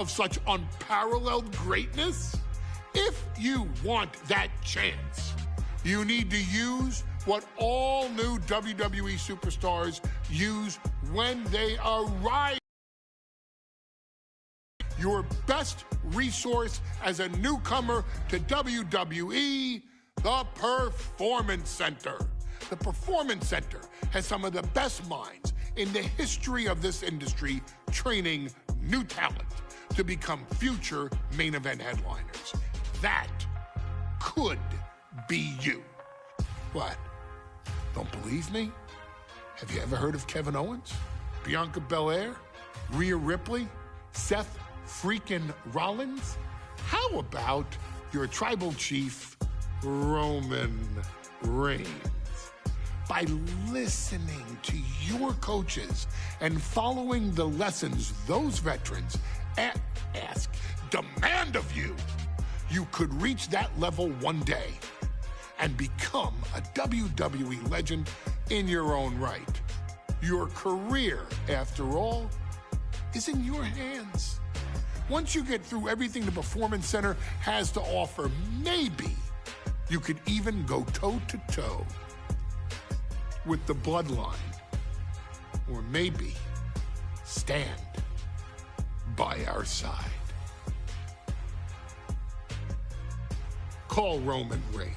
of such unparalleled greatness? If you want that chance, you need to use what all new WWE superstars use when they arrive. Your best resource as a newcomer to WWE, the Performance Center. The Performance Center has some of the best minds in the history of this industry training new talent to become future main event headliners. That could be you. What? Don't believe me? Have you ever heard of Kevin Owens, Bianca Belair, Rhea Ripley, Seth freaking Rollins? How about your tribal chief, Roman Reigns? By listening to your coaches and following the lessons those veterans demand of you, you could reach that level one day and become a WWE legend in your own right. Your career, after all, is in your hands. Once you get through everything the Performance Center has to offer, maybe you could even go toe-to-toe with the Bloodline, or maybe stand by our side. Call Roman Reigns.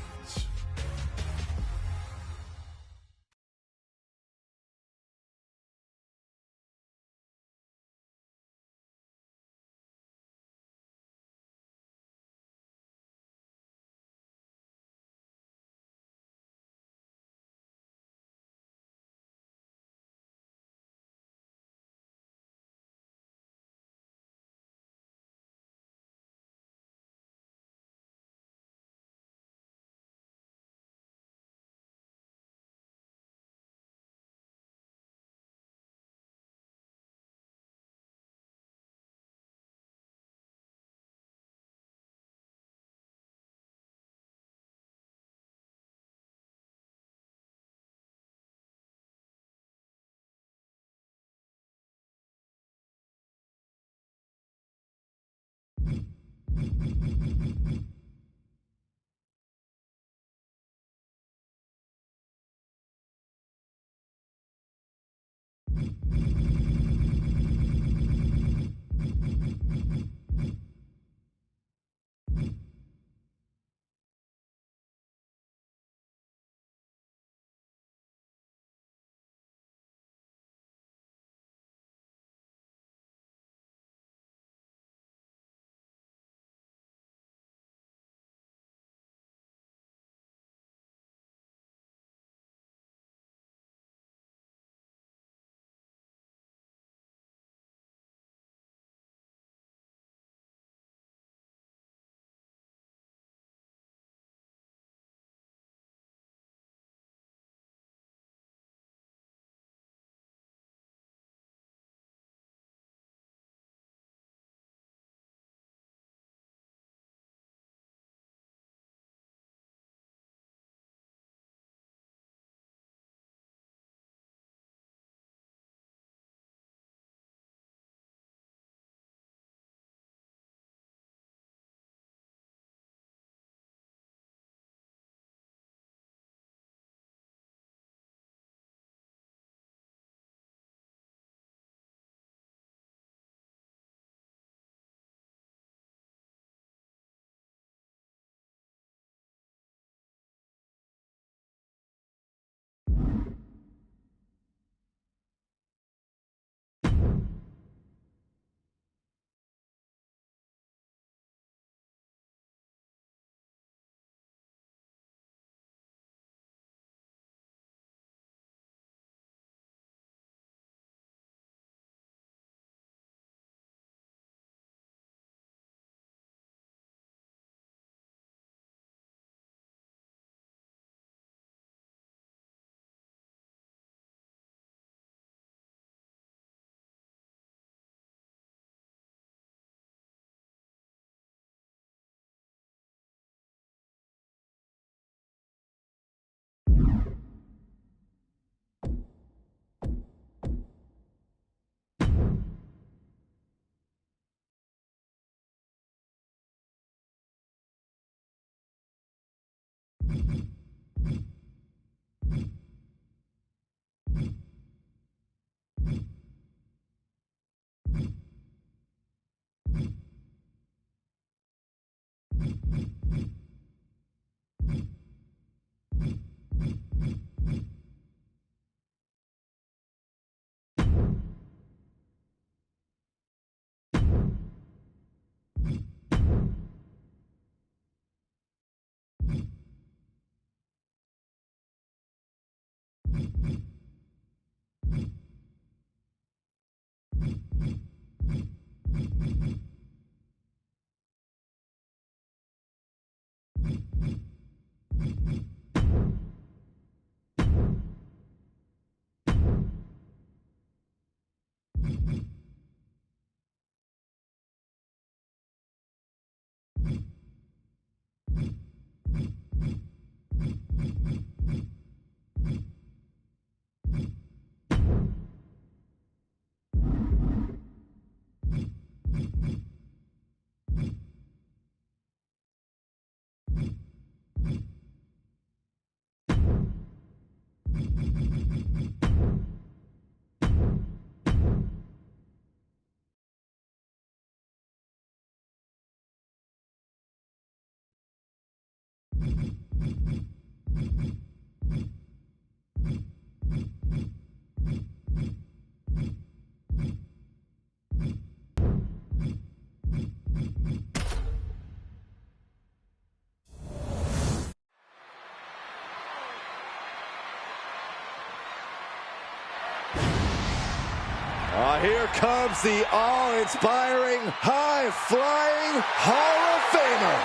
Here comes the awe-inspiring, high-flying Hall of Famer.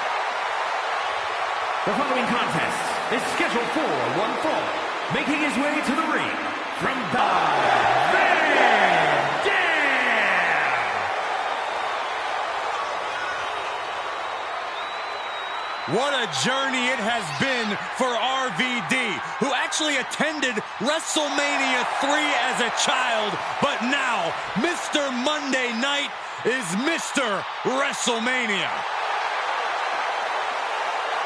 The following contest is scheduled for one fall. Making his way to the ring from Van Dam. What a journey it has been for RVD, who actually attended WrestleMania 3 as a child, but now Mr. Monday Night is Mr. WrestleMania.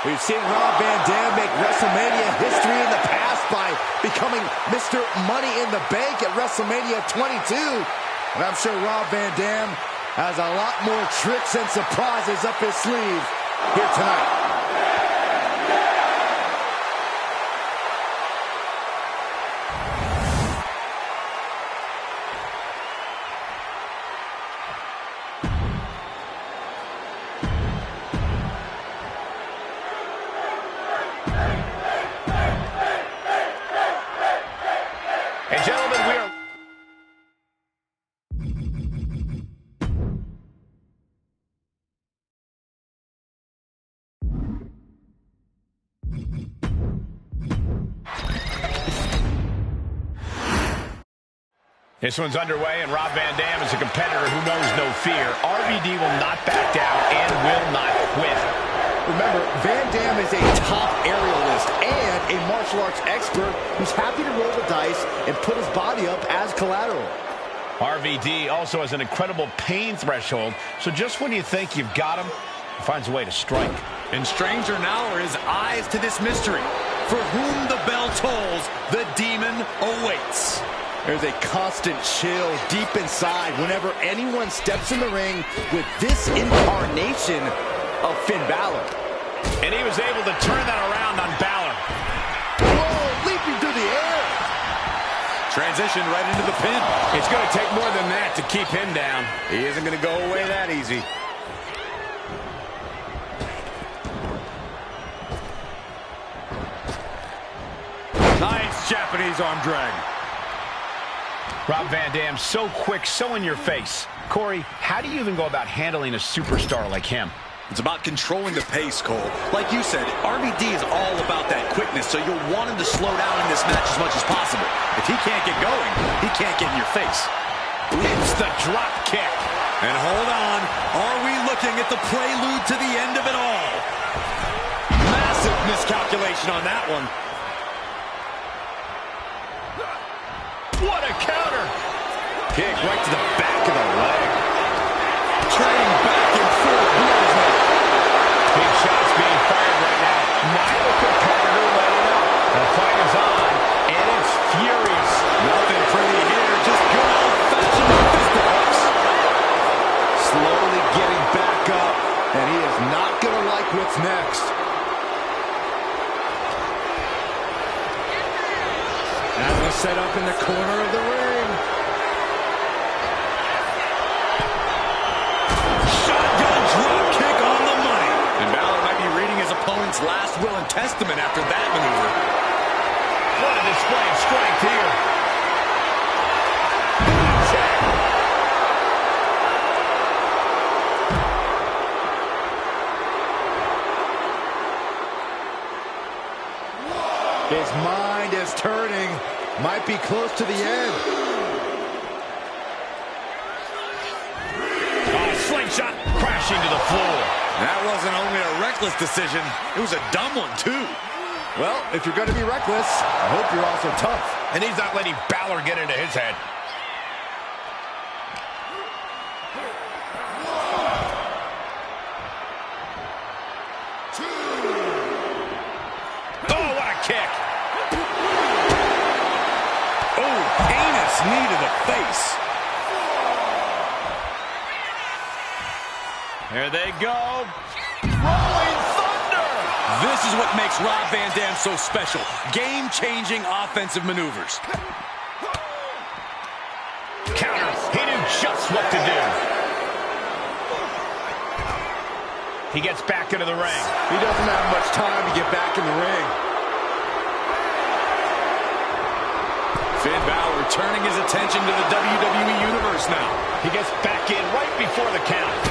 We've seen Rob Van Dam make WrestleMania history in the past by becoming Mr. Money in the Bank at WrestleMania 22. And I'm sure Rob Van Dam has a lot more tricks and surprises up his sleeve here tonight. And gentlemen, we are... This one's underway, and Rob Van Dam is a competitor who knows no fear. RVD will not back down and will not quit. Remember, Van Dam is a top aerialist and a martial arts expert who's happy to roll the dice and put his body up as collateral. RVD also has an incredible pain threshold, so just when you think you've got him, he finds a way to strike. And stranger now are his eyes to this mystery. For whom the bell tolls, the demon awaits. There's a constant chill deep inside whenever anyone steps in the ring with this incarnation of Finn Balor. And he was able to turn that around on Balor. Whoa, leaping through the air. Transition right into the pin. It's going to take more than that to keep him down. He isn't going to go away that easy. Nice Japanese arm drag. Rob Van Dam, so quick, so in your face. Corey, how do you even go about handling a superstar like him? It's about controlling the pace, Cole. Like you said, RVD is all about that quickness, so you'll want him to slow down in this match as much as possible. If he can't get going, he can't get in your face. It's the drop kick. And hold on, are we looking at the prelude to the end of it all? Massive miscalculation on that one. What a counter! Kick right to the back of the leg. Trading back and forth blows now. Big shots being fired right now. Neither competitor letting up. The fight is on, and it's furious. Nothing pretty here, just good old-fashioned fisticuffs. Slowly getting back up, and he is not going to like what's next. As we set up in the corner of the ring. Shotgun drop kick on the money. And Balor might be reading his opponent's last will and testament after that maneuver. What a display of strength here. His mind is turning. Might be close to the end. Oh, slingshot crashing to the floor. That wasn't only a reckless decision, it was a dumb one, too. Well, if you're going to be reckless, I hope you're also tough. And he's not letting Balor get into his head. Oh, what a kick. Oh, heinous knee to the face. There they go. Rolling Thunder. This is what makes Rob Van Dam so special. Game-changing offensive maneuvers. Counter. He knew just what to do. He gets back into the ring. He doesn't have much time to get back in the ring. Finn Balor turning his attention to the WWE Universe now. He gets back in right before the count.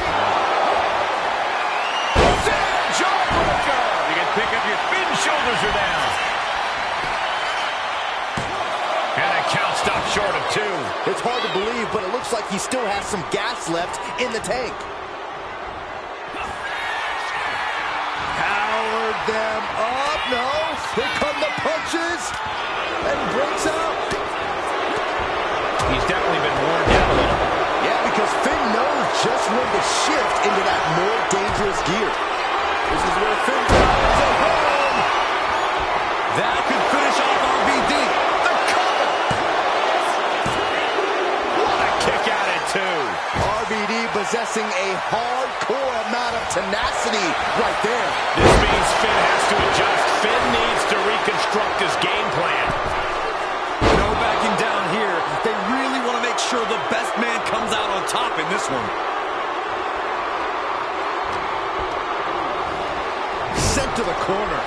Jawbreaker! You can pick up your Finn, shoulders are down. And the count stopped short of 2. It's hard to believe, but it looks like he still has some gas left in the tank. Powered them up. No. Here come the punches. And breaks out. He's definitely been worn down a little. Yeah, because Finn knows just when to shift into that more dangerous gear. This is where Finn comes at home. That could finish off RVD. The cover. What a kick out at 2. RVD possessing a hardcore amount of tenacity right there. This means Finn has to adjust. Finn needs to reconstruct his game plan. No backing down here. They really want to make sure the best man comes out on top in this one. Sent to the corner.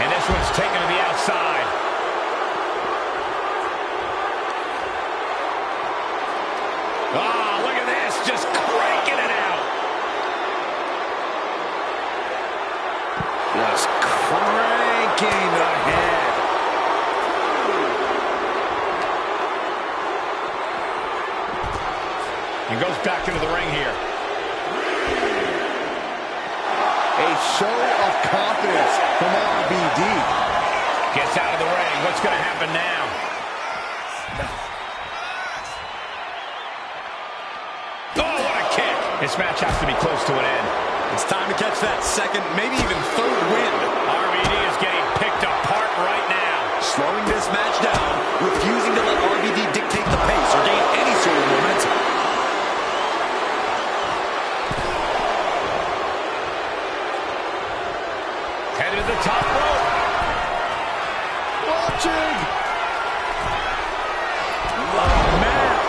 And this one's taken to the outside. Ah, look at this, just cranking it out. Just cranking ahead. He goes back into the ring here. A show of confidence from RVD. Gets out of the ring. What's going to happen now? Oh, what a kick. This match has to be close to an end. It's time to catch that second, maybe even third win. RVD is getting picked apart right now. Slowing this match down, refusing to let RVD dictate the pace or gain any sort of momentum. Headed to the top rope. Watching. Oh, man.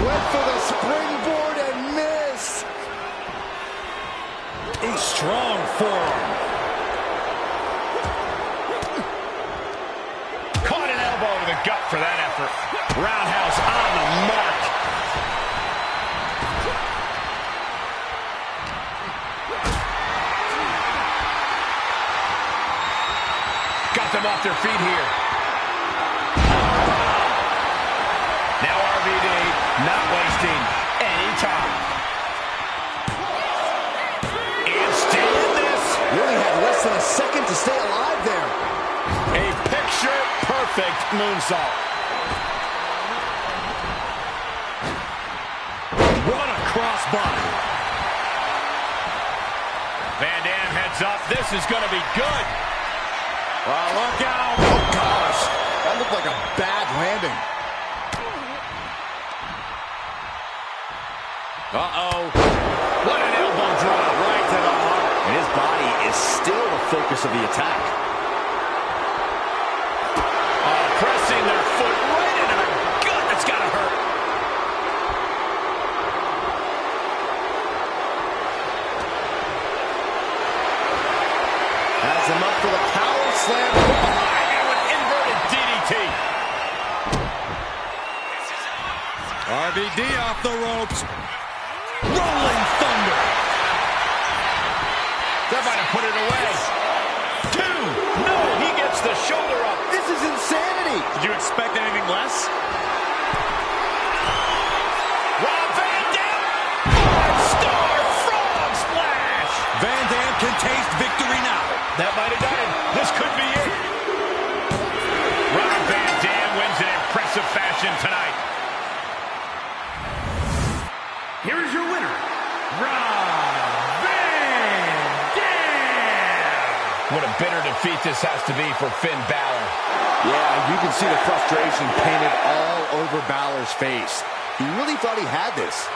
Went for the springboard and missed. A strong forearm. Caught an elbow to the gut for that effort. Roundhouse on the mark. Got them off their feet here. Now RVD not wasting any time. And still in this. Really had less than a second to stay alive there. A picture-perfect moonsault. What a crossbody. Van Dam heads up. This is going to be good. Well, look out. Oh, gosh. That looked like a bad landing. Uh-oh. What an elbow drop right to the heart. And his body is still the focus of the attack. Pressing their foot right into the gut. That's got to hurt. Has him up for the power slam. And with inverted DDT. RVD off the ropes. Rolling thunder. That might have put it away. 2. No, he gets the shoulder up. This is insanity. Did you expect anything less? Rob Van Dam. 5-star frog splash. Van Dam can taste victory now. That might have done it. This could be it. Rob Van Dam wins in impressive fashion tonight. Here is your winner, Rob Van Dam. What a bitter defeat this has to be for Finn Balor. Yeah, you can see the frustration painted all over Balor's face. He really thought he had this.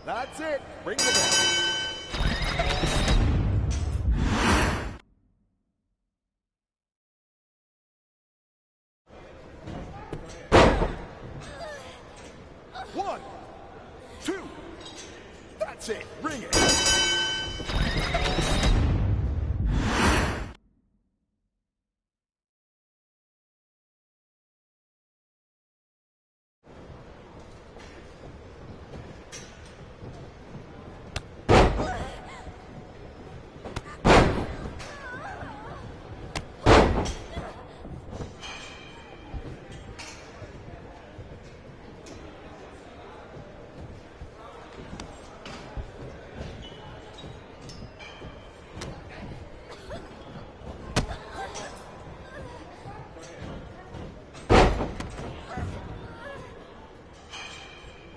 That's it. Ring the bell. One, two, that's it, ring it.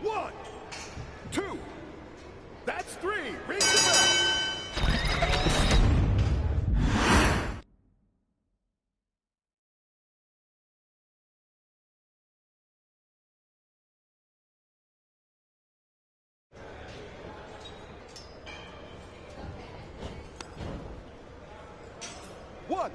One, two, that's three. Ring the bell. One.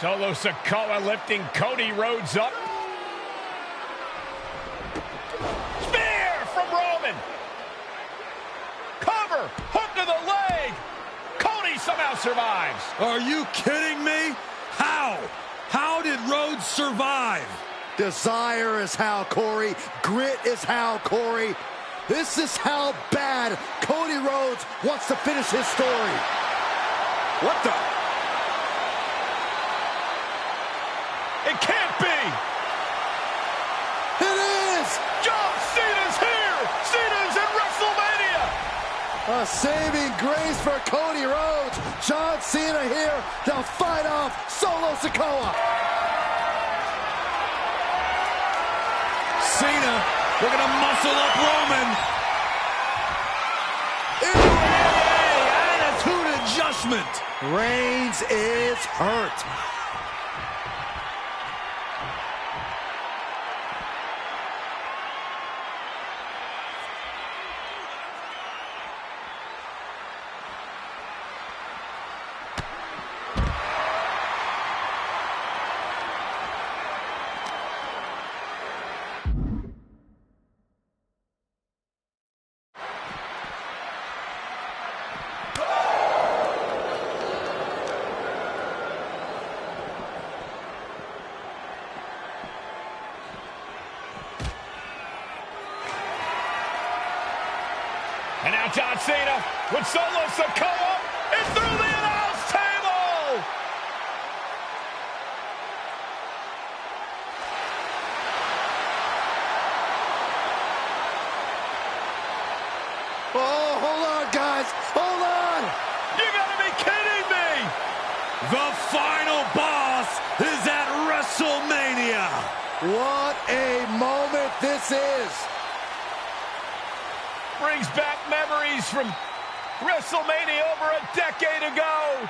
Solo Sikoa lifting Cody Rhodes up. Spear from Roman. Cover, hook to the leg. Cody somehow survives. Are you kidding me? How? How did Rhodes survive? Desire is how, Corey. Grit is how, Corey. This is how bad Cody Rhodes wants to finish his story. What the? It can't be! It is! John Cena's here! Cena's in WrestleMania! A saving grace for Cody Rhodes. John Cena here to fight off Solo Sikoa. Cena, they're gonna muscle up Roman. Attitude adjustment. Reigns is hurt. And now John Cena with Solo Sikoa is through the announce table! Oh, hold on, guys. Hold on. You gotta be kidding me! The final boss is at WrestleMania. What a moment this is. Brings back memories from WrestleMania over a decade ago.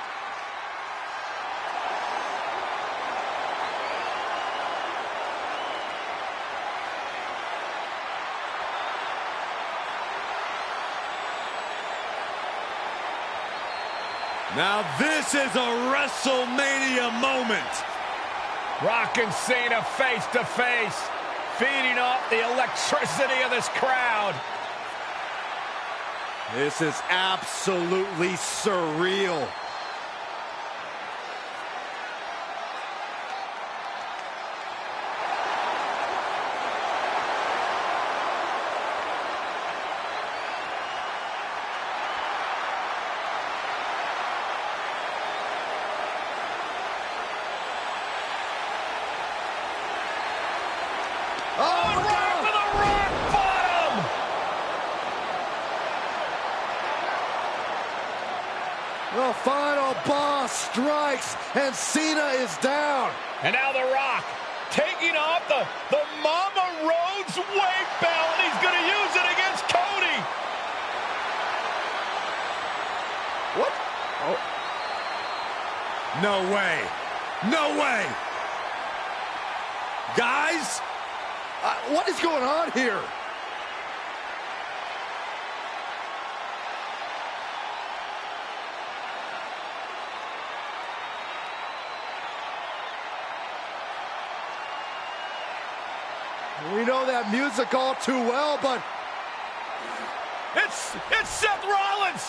Now this is a WrestleMania moment. Rock and Cena face to face, feeding off the electricity of this crowd. This is absolutely surreal. The final boss strikes, and Cena is down. And now The Rock taking off the Mama Rhodes weight belt, and he's going to use it against Cody. What? Oh. No way. No way. Guys, What is going on here? We know that music all too well, but it's Seth Rollins,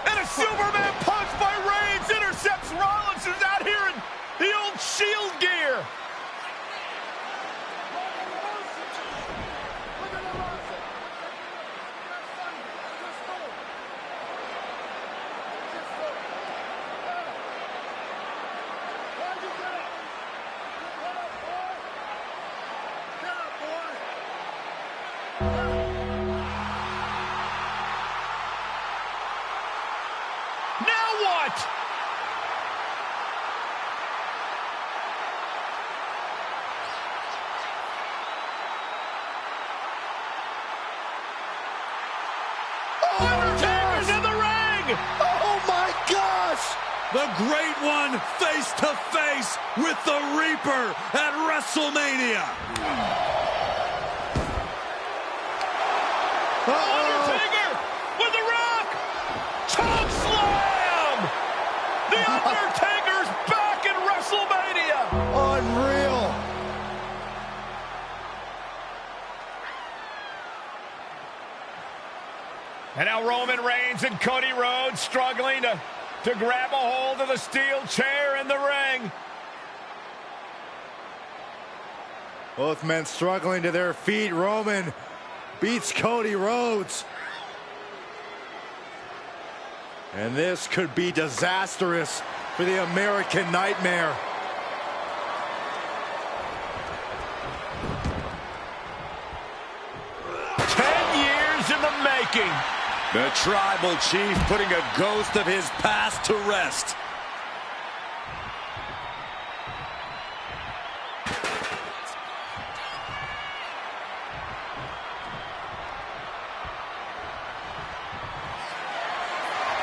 and a Superman punch by Reigns intercepts Rollins, who's out here in the old Shield gear. Undertaker's in the ring! Oh my gosh! The Great One face to face with the Reaper at WrestleMania. Undertaker with the Rock! Choke slam! The Undertaker's back in WrestleMania! Unreal! And now Roman Reigns and Cody Rhodes struggling to grab a hold of the steel chair in the ring. Both men struggling to their feet. Roman beats Cody Rhodes. And this could be disastrous for the American Nightmare. In the making. The Tribal Chief putting a ghost of his past to rest.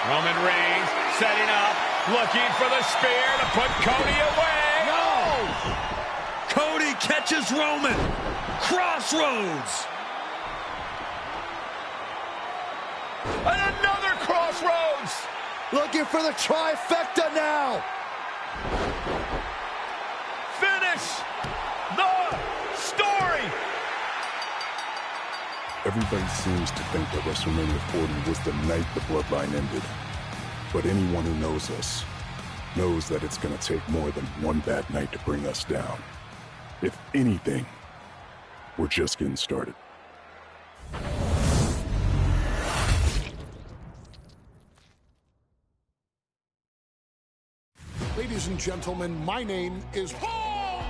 Roman Reigns setting up, looking for the spear to put Cody away. No! Cody catches Roman. Crossroads. And another crossroads. Looking for the trifecta now. Finish the story. Everybody seems to think that WrestleMania 40 was the night the bloodline ended. But anyone who knows us knows that it's going to take more than one bad night to bring us down. If anything, we're just getting started. Ladies and gentlemen, my name is Paul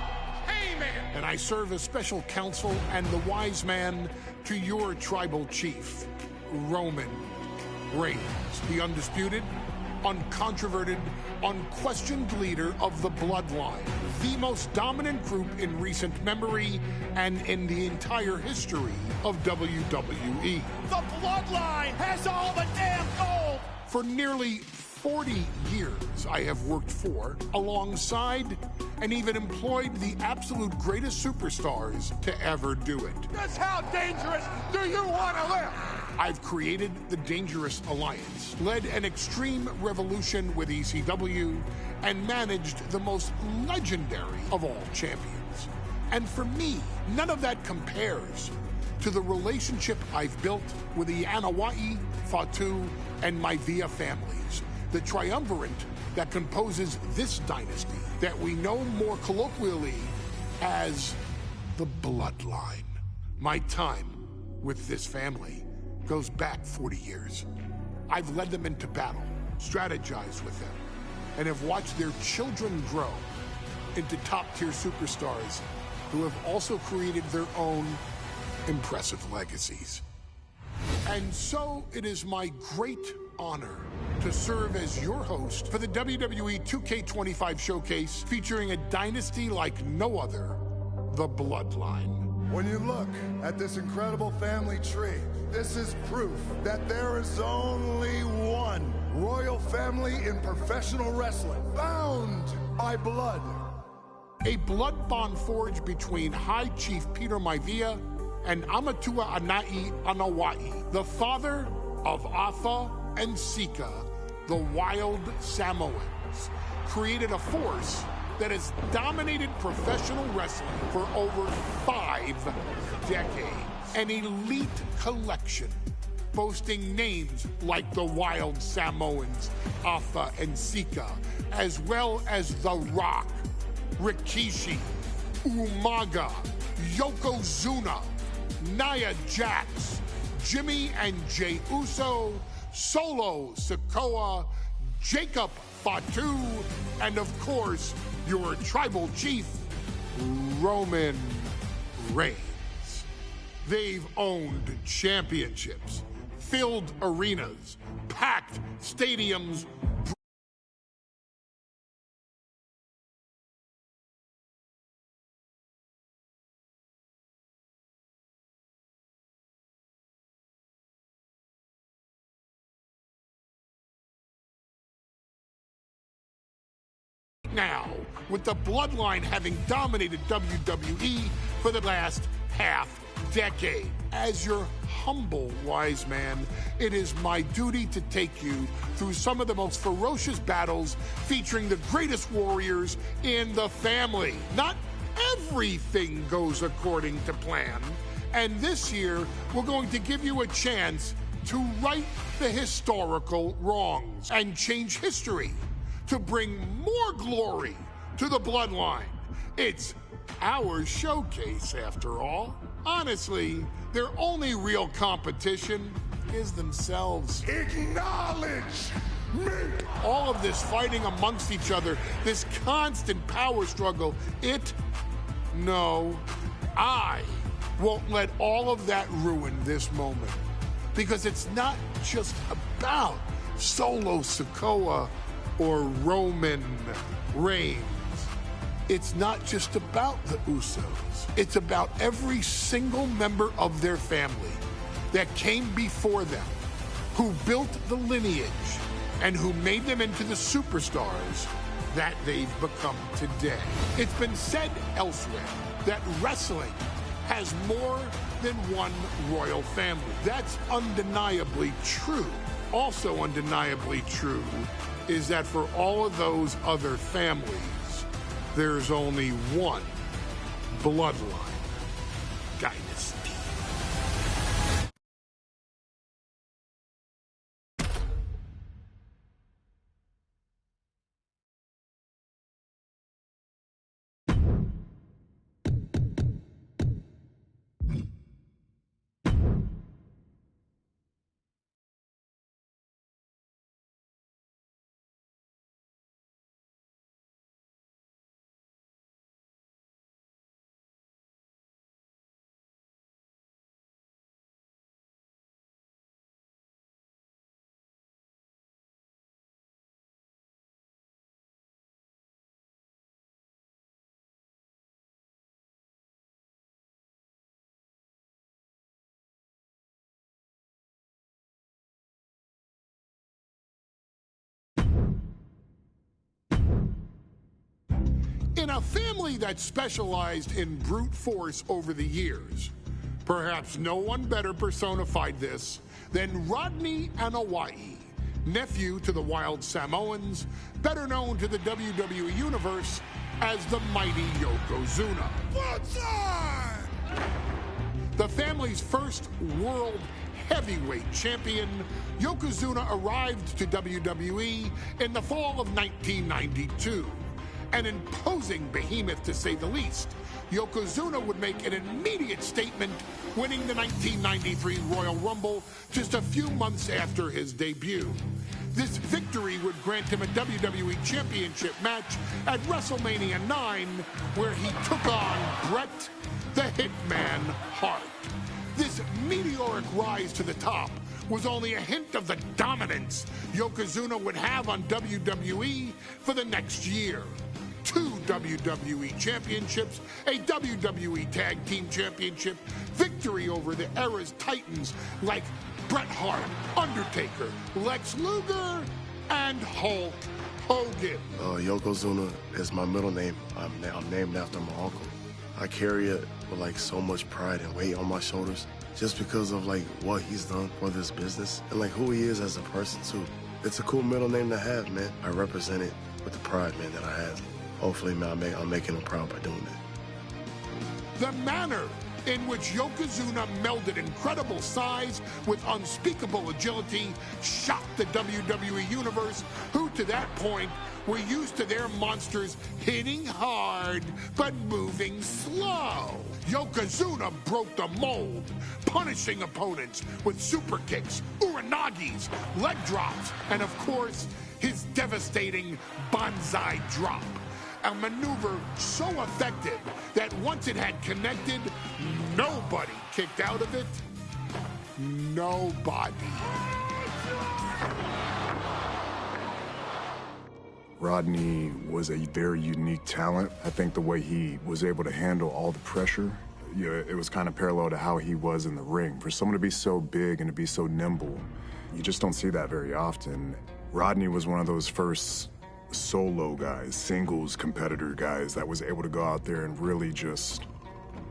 Heyman, and I serve as special counsel and the wise man to your tribal chief, Roman Reigns, the undisputed, uncontroverted, unquestioned leader of the Bloodline, the most dominant group in recent memory and in the entire history of WWE. The Bloodline has all the damn gold. For nearly 40 years, I have worked for, alongside, and even employed the absolute greatest superstars to ever do it. Just how dangerous do you want to live? I've created the Dangerous Alliance, led an extreme revolution with ECW, and managed the most legendary of all champions. And for me, none of that compares to the relationship I've built with the Anoa'i, Fatu, and Maivia families, the triumvirate that composes this dynasty that we know more colloquially as the Bloodline. My time with this family goes back 40 years. I've led them into battle, strategized with them, and have watched their children grow into top-tier superstars who have also created their own impressive legacies. And so it is my great honor to serve as your host for the WWE 2K25 showcase featuring a dynasty like no other, the Bloodline. When you look at this incredible family tree, this is proof that there is only one royal family in professional wrestling, bound by blood. a blood bond forged between High Chief Peter Maivia and Amatua Anai Anawai, the father of Afa and Sika, the wild Samoans, created a force that has dominated professional wrestling for over 5 decades. An elite collection boasting names like the Wild Samoans, Afa and Sika, as well as The Rock, Rikishi, Umaga, Yokozuna, Nia Jax, Jimmy and Jey Uso, Solo Sikoa, Jacob Fatu, and of course, your tribal chief, Roman Reigns. They've owned championships, filled arenas, packed stadiums. Now, with the Bloodline having dominated WWE for the last half-decade. As your humble wise man, it is my duty to take you through some of the most ferocious battles featuring the greatest warriors in the family. Not everything goes according to plan, and this year we're going to give you a chance to right the historical wrongs and change history to bring more glory to the Bloodline. It's our showcase, after all. Honestly, their only real competition is themselves. Acknowledge me! All of this fighting amongst each other, this constant power struggle, I won't let all of that ruin this moment. Because it's not just about Solo Sikoa or Roman Reigns. It's not just about the Usos. It's about every single member of their family that came before them, who built the lineage, and who made them into the superstars that they've become today. It's been said elsewhere that wrestling has more than one royal family. That's undeniably true. Also undeniably true is that for all of those other families, there's only one Bloodline dynasty. In a family that specialized in brute force over the years, perhaps no one better personified this than Rodney Anawai, nephew to the Wild Samoans, better known to the WWE Universe as the mighty Yokozuna. The family's first world heavyweight champion, Yokozuna arrived to WWE in the fall of 1992. An imposing behemoth, to say the least, Yokozuna would make an immediate statement, winning the 1993 Royal Rumble just a few months after his debut. This victory would grant him a WWE Championship match at WrestleMania 9, where he took on Bret the Hitman Hart. This meteoric rise to the top was only a hint of the dominance Yokozuna would have on WWE for the next year. 2 WWE championships, a WWE Tag Team Championship, victory over the era's titans like Bret Hart, Undertaker, Lex Luger, and Hulk Hogan. Yokozuna is my middle name. I'm named after my uncle. I carry it with like so much pride and weight on my shoulders just because of like what he's done for this business and like who he is as a person too. It's a cool middle name to have, man. I represent it with the pride, man, that I have. Hopefully, man, I'm making him proud by doing it. The manner in which Yokozuna melded incredible size with unspeakable agility shocked the WWE Universe, who to that point were used to their monsters hitting hard but moving slow. Yokozuna broke the mold, punishing opponents with super kicks, uranagis, leg drops, and of course, his devastating banzai drop. A maneuver so effective that once it had connected, nobody kicked out of it. Nobody. Rodney was a very unique talent. I think the way he was able to handle all the pressure, it was kind of parallel to how he was in the ring. For someone to be so big and to be so nimble, you just don't see that very often. Rodney was one of those first solo guys, singles competitor guys that was able to go out there and really just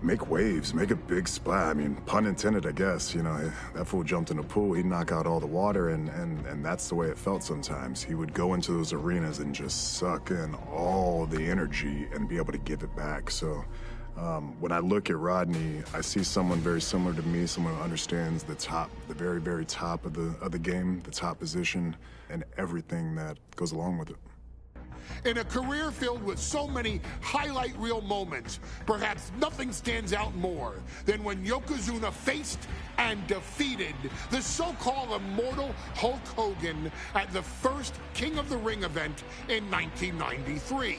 make waves, make a big splash. I mean, pun intended, I guess. You know, that fool jumped in the pool, he'd knock out all the water, and that's the way it felt sometimes. He would go into those arenas and just suck in all the energy and be able to give it back. So when I look at Rodney, I see someone very similar to me, someone who understands the top, the very, very top of the game, the top position, and everything that goes along with it. In a career filled with so many highlight reel moments, perhaps nothing stands out more than when Yokozuna faced and defeated the so-called immortal Hulk Hogan at the first King of the Ring event in 1993.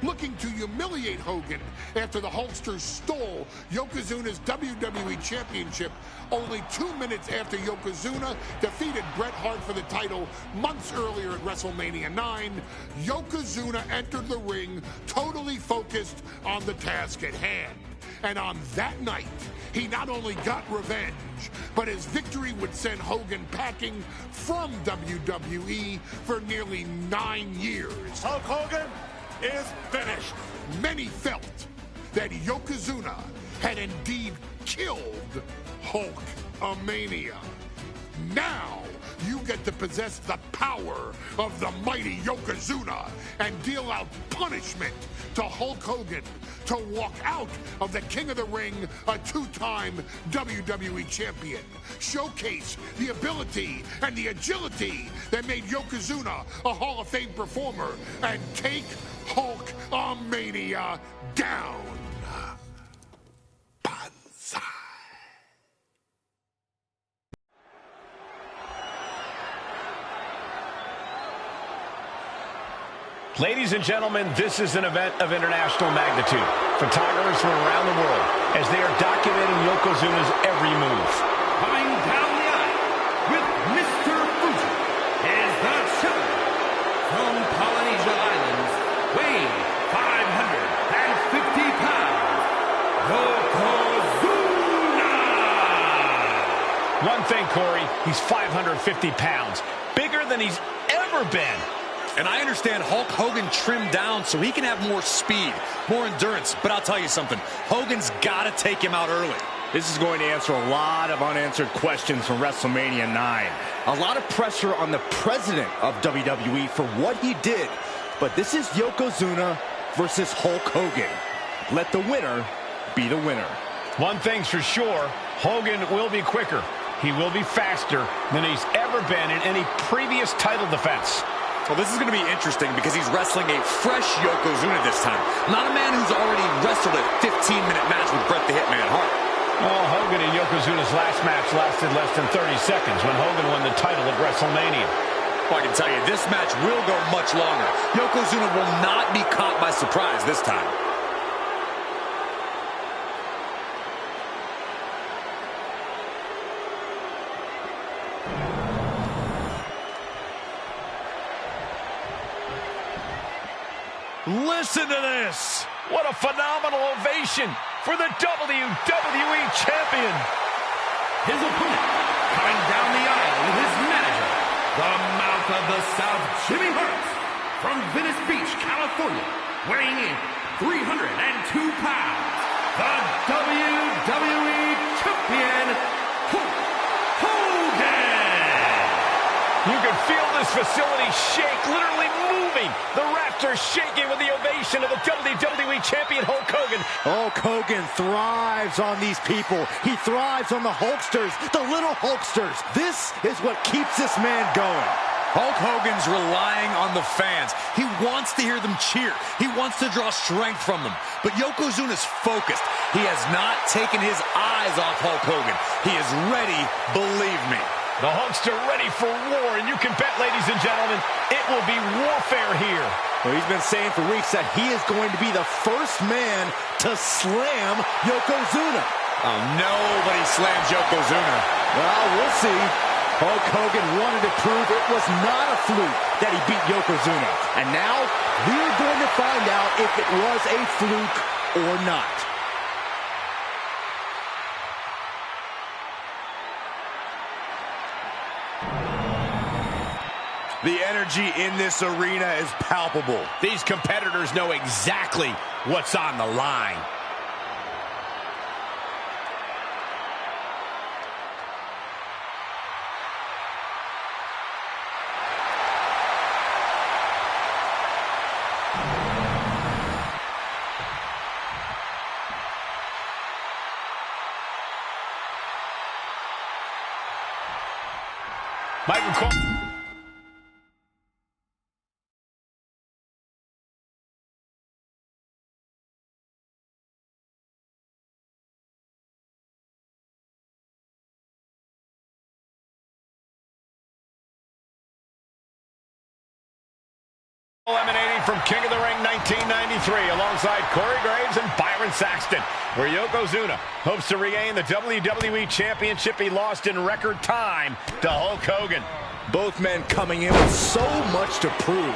Looking to humiliate Hogan after the Hulkster stole Yokozuna's WWE Championship only 2 minutes after Yokozuna defeated Bret Hart for the title months earlier at WrestleMania 9, Yokozuna entered the ring totally focused on the task at hand. And on that night, he not only got revenge, but his victory would send Hogan packing from WWE for nearly 9 years. Hulk Hogan is finished. Many felt that Yokozuna had indeed killed Hulkamania. Now, you get to possess the power of the mighty Yokozuna and deal out punishment to Hulk Hogan to walk out of the King of the Ring, a 2-time WWE champion. Showcase the ability and the agility that made Yokozuna a Hall of Fame performer and take Hulkamania down. Banzai. Ladies and gentlemen, this is an event of international magnitude. Photographers from around the world as they are documenting Yokozuna's every move. Coming down the aisle with Mr. Fuji is the champion from Polynesia Islands, weighing 550 pounds, Yokozuna! One thing, Corey, he's 550 pounds, bigger than he's ever been. And I understand Hulk Hogan trimmed down so he can have more speed, more endurance. But I'll tell you something, Hogan's got to take him out early. This is going to answer a lot of unanswered questions from WrestleMania 9. A lot of pressure on the president of WWE for what he did. But this is Yokozuna versus Hulk Hogan. Let the winner be the winner. One thing's for sure, Hogan will be quicker. He will be faster than he's ever been in any previous title defense. Well, this is going to be interesting because he's wrestling a fresh Yokozuna this time. Not a man who's already wrestled a 15-minute match with Bret the Hitman Hart. Well, Hogan and Yokozuna's last match lasted less than 30 seconds when Hogan won the title at WrestleMania. Well, I can tell you, this match will go much longer. Yokozuna will not be caught by surprise this time. Listen to this. What a phenomenal ovation for the WWE Champion. His opponent, coming down the aisle with his manager, the Mouth of the South, Jimmy Hart, from Venice Beach, California, weighing in 302 pounds, the WWE Champion, Hulk Hogan! You can feel this facility shake, literally moving. The rafters shaking with the ovation of the WWE Champion, Hulk Hogan. Hulk Hogan thrives on these people. He thrives on the Hulksters, the little Hulksters. This is what keeps this man going. Hulk Hogan's relying on the fans. He wants to hear them cheer. He wants to draw strength from them. But Yokozuna's focused. He has not taken his eyes off Hulk Hogan. He is ready, believe me. The Hulkster ready for war, and you can bet, ladies and gentlemen, it will be warfare here. Well, he's been saying for weeks that he is going to be the first man to slam Yokozuna. Oh, nobody slams Yokozuna. Well, we'll see. Hulk Hogan wanted to prove it was not a fluke that he beat Yokozuna. And now, we're going to find out if it was a fluke or not. The energy in this arena is palpable. These competitors know exactly what's on the line. Michael Cole. Eliminating from King of the Ring 1993 alongside Corey Graves and Byron Saxton, where Yokozuna hopes to regain the WWE Championship he lost in record time to Hulk Hogan. Both men coming in with so much to prove.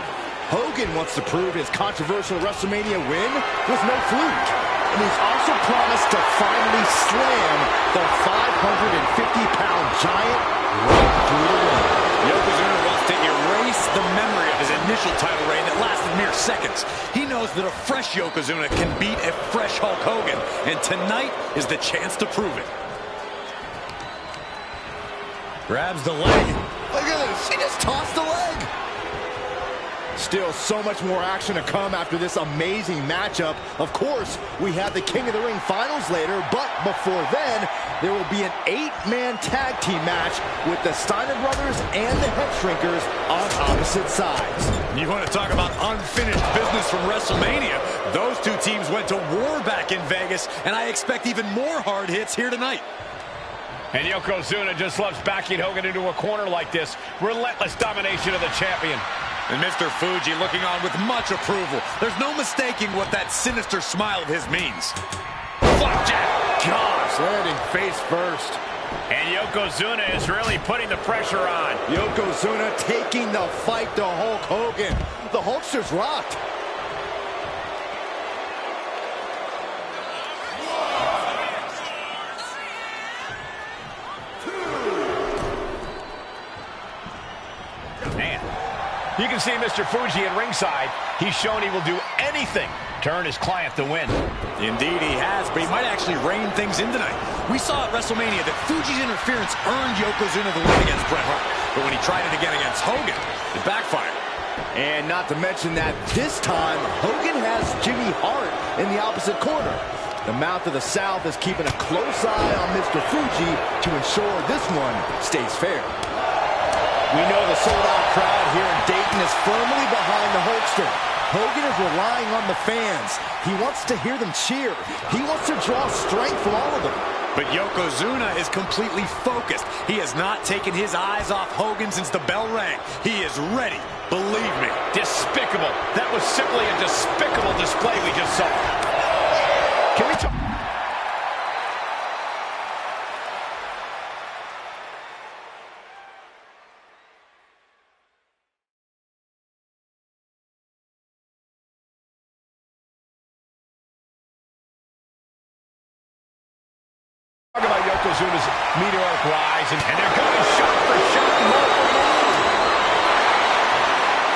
Hogan wants to prove his controversial WrestleMania win was no fluke. And he's also promised to finally slam the 550-pound giant right through the ring. Yokozuna wants to erase the memory of his initial title reign that lasted mere seconds. He knows that a fresh Yokozuna can beat a fresh Hulk Hogan, and tonight is the chance to prove it. Grabs the leg. Look at this. He just tossed the leg. Still so much more action to come after this amazing matchup. Of course, we have the King of the Ring finals later, but before then, there will be an 8-man tag team match with the Steiner brothers and the Head Shrinkers on opposite sides. You want to talk about unfinished business from WrestleMania? Those two teams went to war back in Vegas, and I expect even more hard hits here tonight. And Yokozuna just loves backing Hogan into a corner like this. Relentless domination of the champion. And Mr. Fuji looking on with much approval. There's no mistaking what that sinister smile of his means. Flapjack! Gosh, landing face first. And Yokozuna is really putting the pressure on. Yokozuna taking the fight to Hulk Hogan. The Hulkster's rocked. You can see Mr. Fuji at ringside. He's shown he will do anything to earn his client the win. Indeed he has, but he might actually rein things in tonight. We saw at WrestleMania that Fuji's interference earned Yokozuna the win against Bret Hart. But when he tried it again against Hogan, it backfired. And not to mention that this time, Hogan has Jimmy Hart in the opposite corner. The Mouth of the South is keeping a close eye on Mr. Fuji to ensure this one stays fair. We know the sold-out crowd here in Dayton is firmly behind the Hulkster. Hogan is relying on the fans. He wants to hear them cheer. He wants to draw strength from all of them. But Yokozuna is completely focused. He has not taken his eyes off Hogan since the bell rang. He is ready, believe me. Despicable. That was simply a despicable display we just saw. Can we talk? Talk about Yokozuna's meteoric rise, and they're going shot for shot.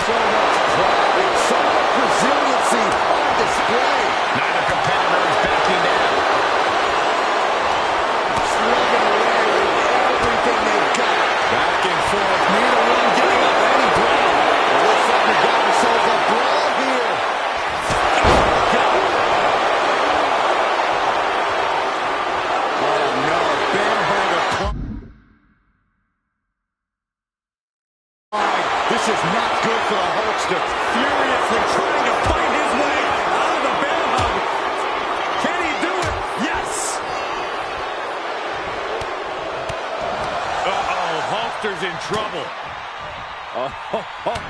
So much pride Hulkster's in trouble.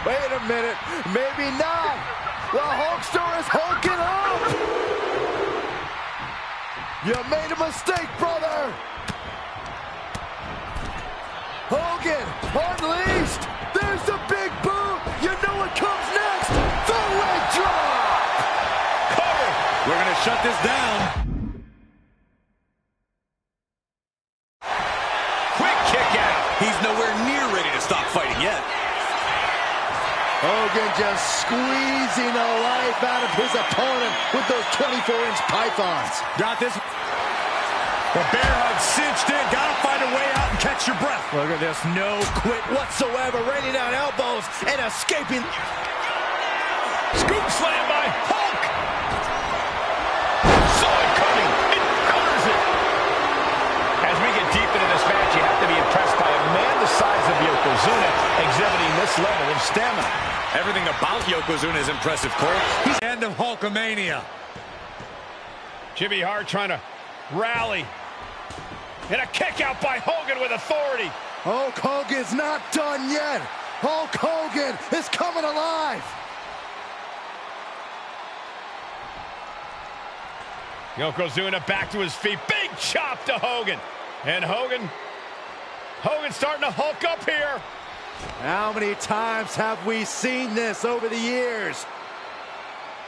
Wait a minute. Maybe not. The Hulkster is hulking up. You made a mistake, brother. Hogan unleashed. There's the big boot. You know what comes next. The leg drop. Cover. We're going to shut this down. Quick kick out. He's nowhere near ready to stop fighting yet. Hogan just squeezing the life out of his opponent with those 24-inch pythons. Got this. The bear hug cinched in. Gotta find a way out and catch your breath. Look at this. No quit whatsoever. Raining down elbows and escaping. Scoop slam by Hulk. Saw it coming. It counters it. As we get deep into this match, you have to be impressed by a man the size of Yokozuna exhibiting this level of stamina. Everything about Yokozuna is impressive, Cole. He's the end of Hulkamania. Jimmy Hart trying to rally. And a kick out by Hogan with authority. Hulk Hogan's not done yet. Hulk Hogan is coming alive. Yokozuna back to his feet. Big chop to Hogan. And Hogan's starting to hulk up here. How many times have we seen this over the years?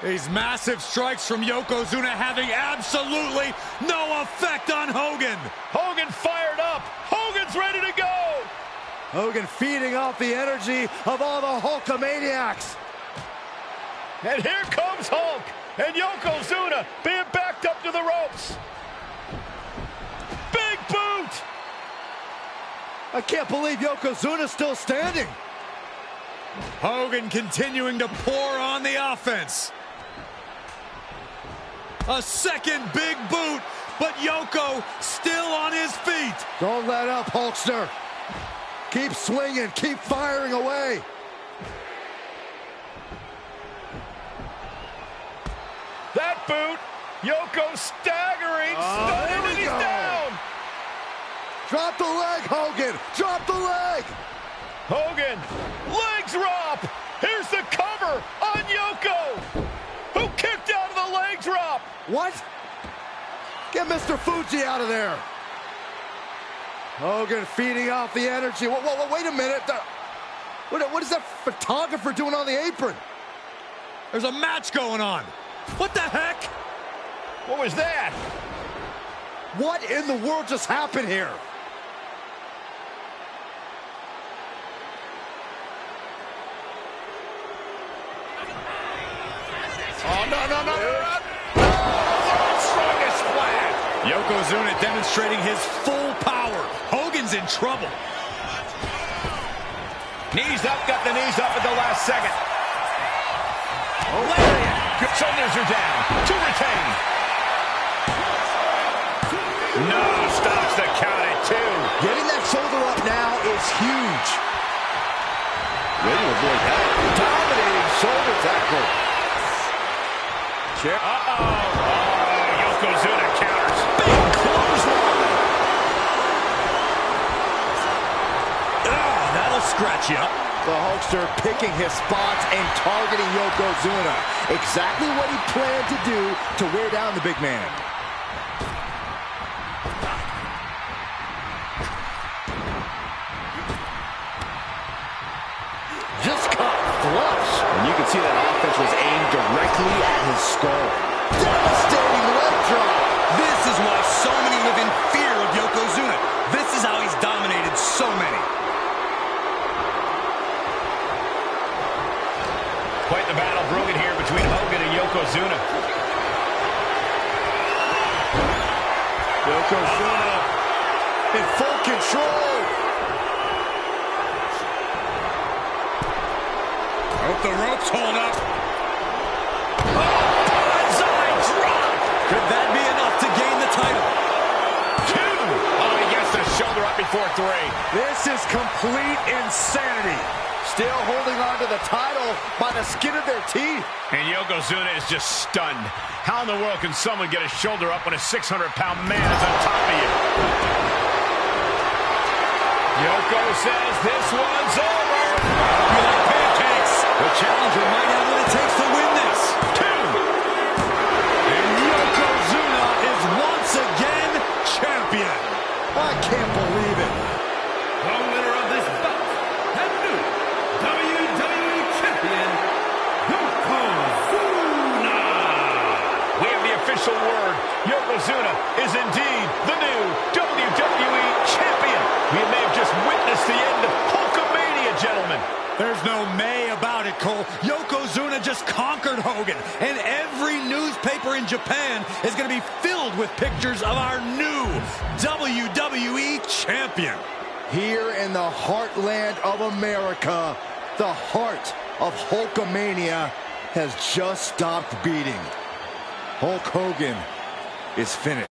These massive strikes from Yokozuna having absolutely no effect on Hogan. Hogan fired up. Hogan's ready to go. Hogan feeding off the energy of all the Hulkamaniacs. And here comes Hulk. And Yokozuna being backed up to the ropes. Big boot. I can't believe Yokozuna's still standing. Hogan continuing to pour on the offense. A second big boot, but Yoko still on his feet. Don't let up, Hulkster. Keep swinging, keep firing away. That boot, Yoko staggering, stunning, and he's down. Drop the leg, Hogan. Drop the leg. Hogan, leg drop. Here's the cover on Yoko, who kicked out of the leg drop. What? Get Mr. Fuji out of there. Hogan feeding off the energy. Wait a minute. What is that photographer doing on the apron? There's a match going on. What the heck? What was that? What in the world just happened here? Oh, no. Strongest flat. Yokozuna demonstrating his full power. Hogan's in trouble. Knees up, got the knees up at the last second. Lariat. Shoulders are down. To retain. No, stops the count at 2. Getting that shoulder up now is huge. Way to avoid that. Dominating shoulder tackle. Yokozuna counters. Big clothesline. That'll scratch you up. The Hulkster picking his spots and targeting Yokozuna. Exactly what he planned to do to wear down the big man. Just caught flush. And you can see that offense was aimed directly at his skull. Devastating leg drop. This is why so many live in fear of Yokozuna. This is how he's dominated so many. Quite the battle brewing here between Hogan and Yokozuna. Yokozuna in full control. Hope the ropes hold up. Bonsai drop. Could that be enough to gain the title? 2. Oh, he gets the shoulder up before 3. This is complete insanity. Still holding on to the title by the skin of their teeth. And Yokozuna is just stunned. How in the world can someone get a shoulder up when a 600-pound man is on top of you? Yoko says this one's over. You like pancakes. The challenger might have what it takes to win this. 2. And Yokozuna is once again champion. I can't believe it. The winner of this bout, and new WWE Champion, Yokozuna. We have the official word. Yokozuna is indeed the new WWE Champion. We may have just witnessed the end of Hulkamania, gentlemen. There's no may about it, Cole. Yokozuna just conquered Hogan, and every newspaper in Japan is going to be filled with pictures of our new WWE Champion. Here in the heartland of America, the heart of Hulkamania has just stopped beating. Hulk Hogan is finished.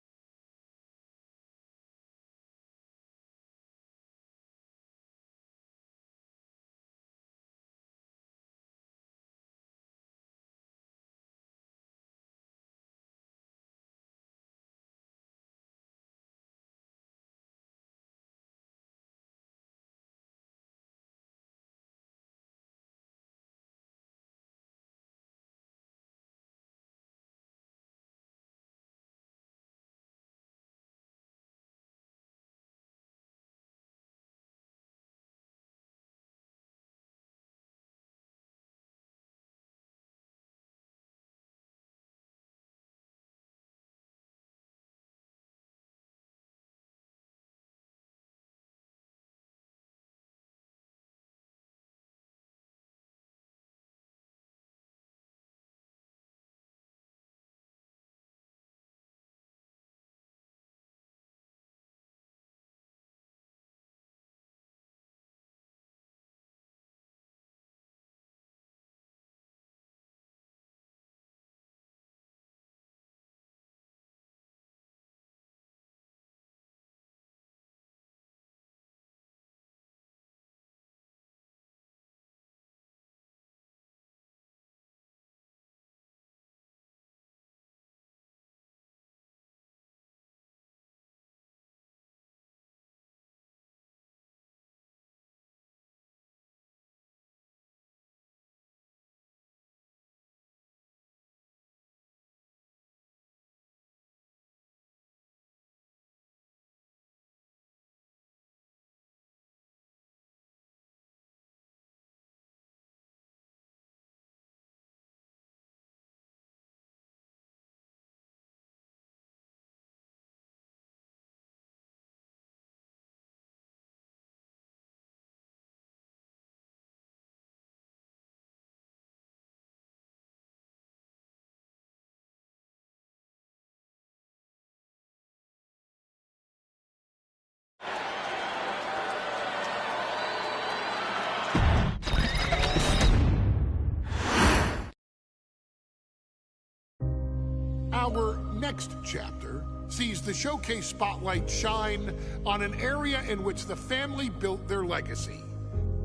Our next chapter sees the showcase spotlight shine on an area in which the family built their legacy: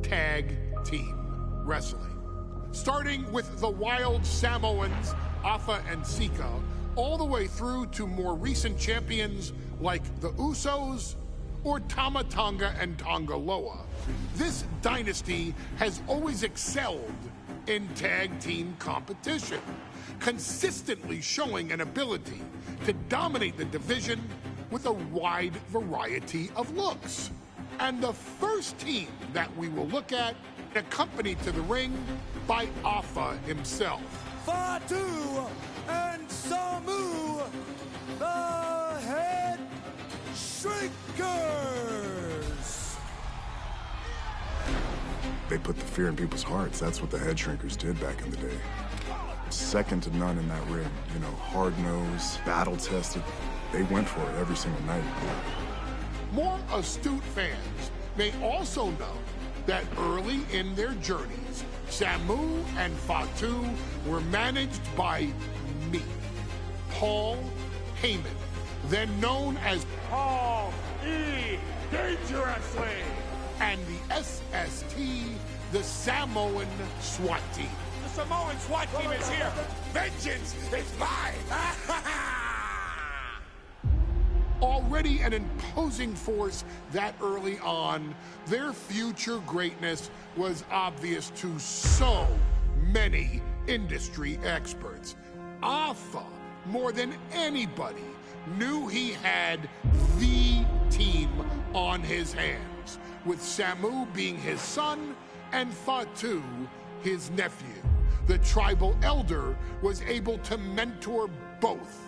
tag team wrestling. Starting with the wild Samoans, Afa and Sika, all the way through to more recent champions like the Usos or Tama Tonga and Tonga Loa. This dynasty has always excelled in tag team competition, consistently showing an ability to dominate the division with a wide variety of looks. And the first team that we will look at, accompanied to the ring by Afa himself. Fatu and Samu, the Head Shrinkers. They put the fear in people's hearts. That's what the Head Shrinkers did back in the day. Second to none in that ring. You know, hard-nosed, battle-tested. They went for it every single night. More astute fans may also know that early in their journeys, Samu and Fatu were managed by me, Paul Heyman, then known as Paul E. Dangerously. and the SST, the Samoan SWAT team. The Samoan SWAT team is here. Vengeance is mine. Already an imposing force that early on, their future greatness was obvious to so many industry experts. Alpha, more than anybody, knew he had the team on his hands, with Samu being his son and Fatu his nephew. The tribal elder was able to mentor both,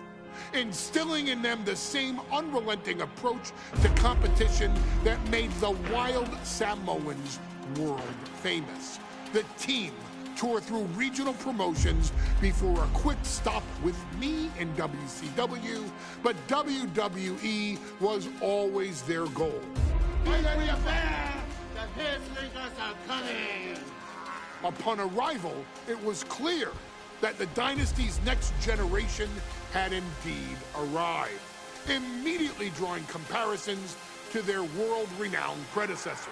instilling in them the same unrelenting approach to competition that made the wild Samoans world famous. The team toured through regional promotions before a quick stop with me in WCW, but WWE was always their goal. Upon arrival, it was clear that the dynasty's next generation had indeed arrived, immediately drawing comparisons to their world-renowned predecessors.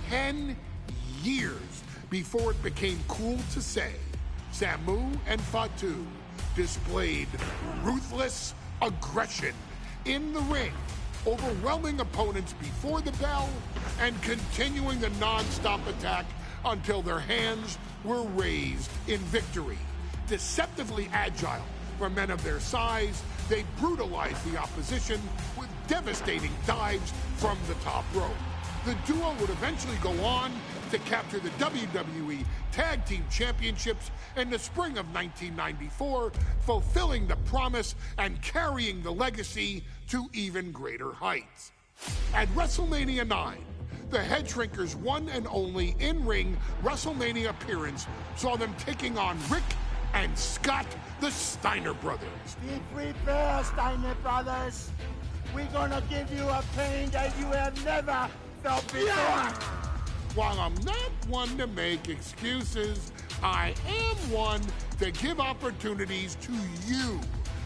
10 years before it became cool to say, Samu and Fatu displayed ruthless aggression in the ring, overwhelming opponents before the bell and continuing the non-stop attack until their hands were raised in victory. Deceptively agile for men of their size, they brutalized the opposition with devastating dives from the top rope. The duo would eventually go on to capture the WWE Tag Team Championships in the spring of 1994, fulfilling the promise and carrying the legacy to even greater heights. At WrestleMania 9, the Head Shrinkers' one and only in-ring WrestleMania appearance saw them taking on Rick and Scott, the Steiner brothers. Be prepared, Steiner brothers. We're gonna give you a pain that you have never felt before. While I'm not one to make excuses, I am one to give opportunities to you,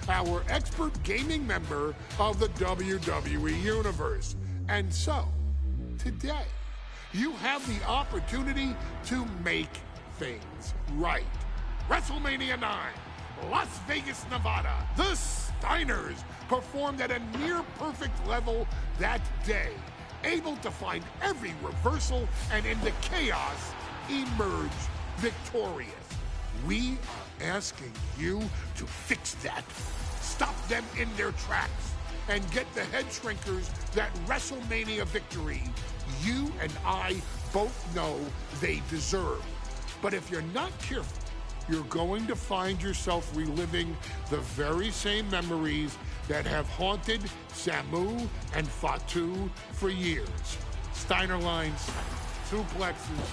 our expert gaming member of the WWE Universe. And so, today, you have the opportunity to make things right. WrestleMania 9, Las Vegas, Nevada. The Steiners performed at a near-perfect level that day, able to find every reversal and in the chaos emerge victorious. We are asking you to fix that, stop them in their tracks, and get the Head Shrinkers that WrestleMania victory you and I both know they deserve. But if you're not careful, you're going to find yourself reliving the very same memories that have haunted Samu and Fatu for years. Steiner lines, suplexes,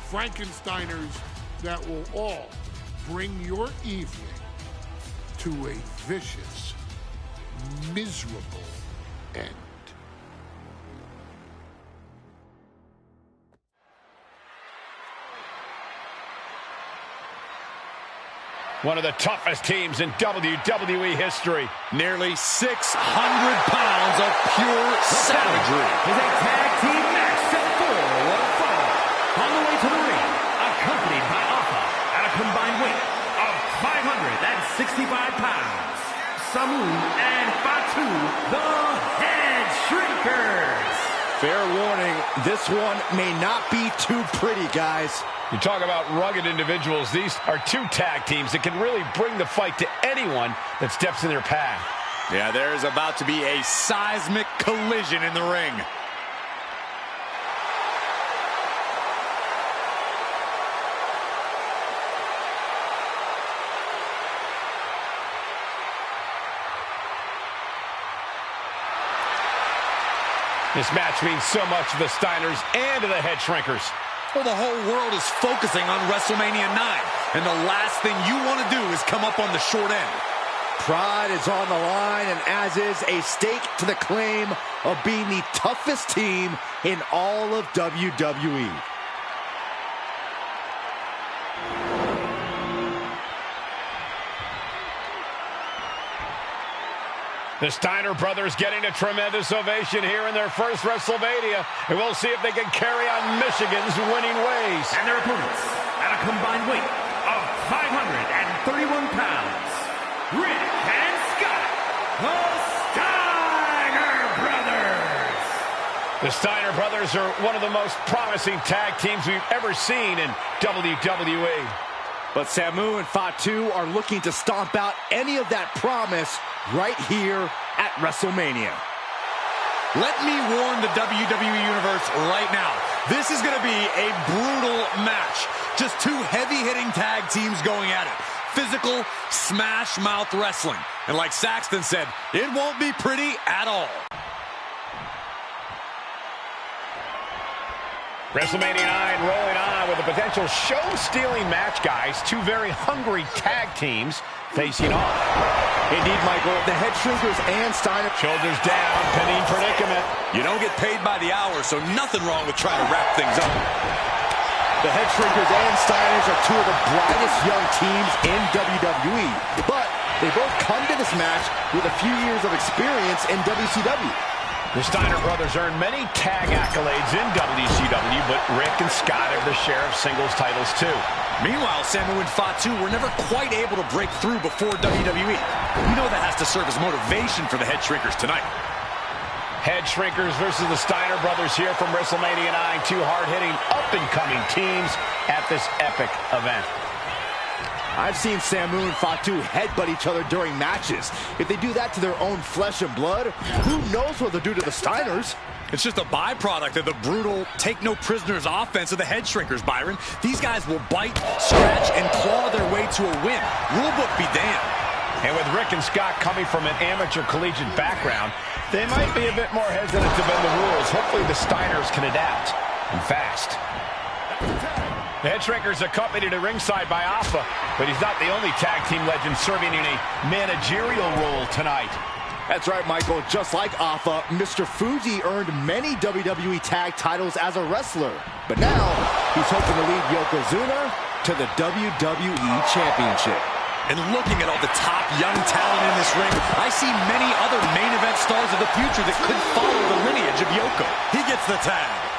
Frankensteiners that will all bring your evening to a vicious, miserable end. One of the toughest teams in WWE history. Nearly 600 pounds of pure savagery. Is a tag team match set for one fall. On the way to the ring, accompanied by Alpha at a combined weight of 565 pounds. Samu and Fatu, the Head Shrinkers. Fair warning, this one may not be too pretty, guys. You talk about rugged individuals. These are two tag teams that can really bring the fight to anyone that steps in their path. Yeah, there's about to be a seismic collision in the ring. This match means so much to the Steiners and to the Head Shrinkers. Well, the whole world is focusing on WrestleMania 9, and the last thing you want to do is come up on the short end. Pride is on the line, and as is a stake to the claim of being the toughest team in all of WWE. The Steiner brothers getting a tremendous ovation here in their first WrestleMania, and we'll see if they can carry on Michigan's winning ways. And their opponents, at a combined weight of 531 pounds, Rick and Scott, The Steiner brothers are one of the most promising tag teams we've ever seen in WWE. But Samu and Fatu are looking to stomp out any of that promise right here at WrestleMania. Let me warn the WWE Universe right now. This is going to be a brutal match. Just two heavy-hitting tag teams going at it. Physical, smash-mouth wrestling. And like Saxton said, it won't be pretty at all. WrestleMania 9 rolling on with a potential show-stealing match, guys. Two very hungry tag teams facing off. Indeed, Michael, the Head Shrinkers and Steiner. Shoulders down, pinning predicament. You don't get paid by the hour, so nothing wrong with trying to wrap things up. The Head Shrinkers and Steiners are two of the brightest young teams in WWE. But they both come to this match with a few years of experience in WCW. The Steiner brothers earned many tag accolades in WCW, but Rick and Scott have their share of singles titles too. Meanwhile, Samu and Fatu were never quite able to break through before WWE. You know that has to serve as motivation for the Head Shrinkers tonight. Head Shrinkers versus the Steiner brothers here from WrestleMania 9. Two hard-hitting, up-and-coming teams at this epic event. I've seen Samu and Fatu headbutt each other during matches. If they do that to their own flesh and blood, who knows what they'll do to the Steiners? It's just a byproduct of the brutal take-no-prisoners offense of the Head Shrinkers, Byron. These guys will bite, scratch, and claw their way to a win. Rulebook be damned. And with Rick and Scott coming from an amateur collegiate background, they might be a bit more hesitant to bend the rules. Hopefully the Steiners can adapt, and fast. The Head Shrinkers accompanied at ringside by Alpha, but he's not the only tag team legend serving in a managerial role tonight. That's right, Michael. Just like Alpha, Mr. Fuji earned many WWE tag titles as a wrestler. But now, he's hoping to lead Yokozuna to the WWE Championship. And looking at all the top young talent in this ring, I see many other main event stars of the future that could follow the lineage of Yoko. He gets the tag.